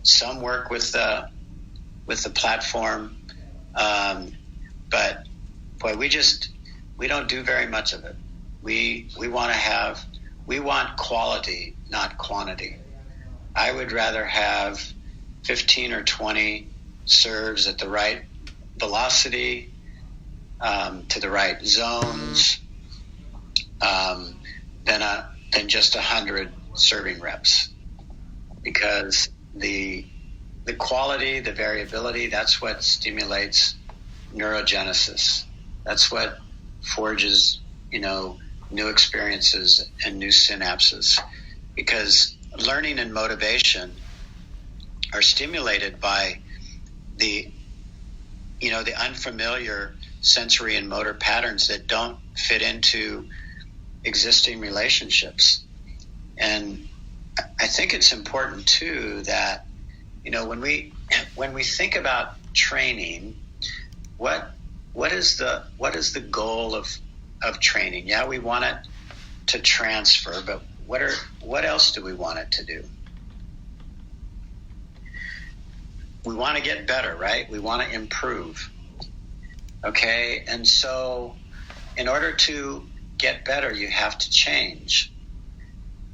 some work with the platform, but boy, we don't do very much of it. We want quality, not quantity. I would rather have 15 or 20 serves at the right velocity, to the right zones, than just 100 serving reps, because the quality, the variability, that's what stimulates neurogenesis. That's what forges, new experiences and new synapses, because learning and motivation are stimulated by the unfamiliar sensory and motor patterns that don't fit into existing relationships. And I think it's important too that, when we think about training, what is the goal of training? Yeah, we want it to transfer, but what else do we want it to do? We want to get better, right? We want to improve. Okay, and so in order to get better, you have to change.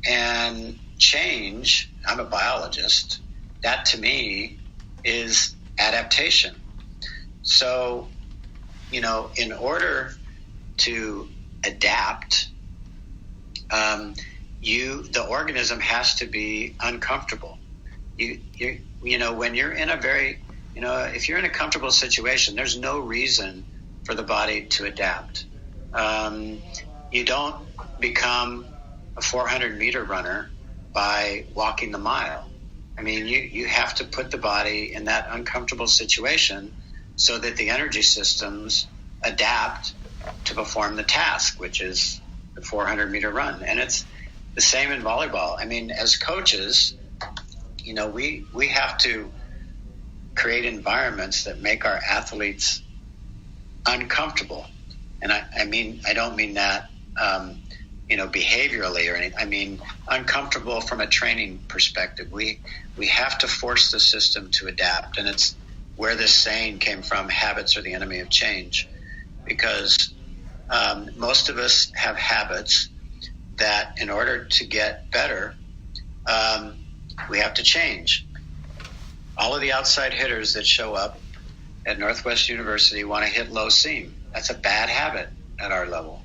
And change, I'm a biologist, that to me is adaptation. So, in order to adapt, the organism has to be uncomfortable. When you're in if you're in a comfortable situation, there's no reason for the body to adapt. You don't become a 400-meter runner by walking the mile. I mean, you have to put the body in that uncomfortable situation so that the energy systems adapt to perform the task, which is the 400-meter run. And it's the same in volleyball. I mean, as coaches, we have to create environments that make our athletes uncomfortable. And I don't mean that, behaviorally or anything. I mean, uncomfortable from a training perspective. We have to force the system to adapt. And it's where this saying came from, habits are the enemy of change, because most of us have habits that in order to get better, we have to change. All of the outside hitters that show up at Northwest University want to hit low seam. That's a bad habit at our level,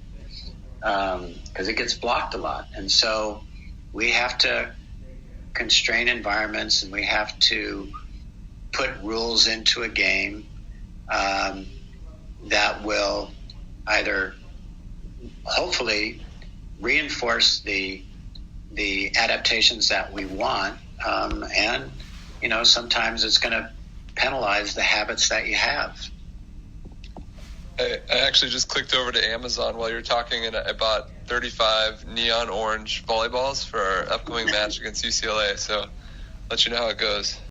because it gets blocked a lot. And so we have to constrain environments, and we have to put rules into a game that will either hopefully reinforce the adaptations that we want, and sometimes it's going to penalize the habits that you have. I actually just clicked over to Amazon while you were talking, and I bought 35 neon orange volleyballs for our upcoming match against UCLA. So, let you know how it goes.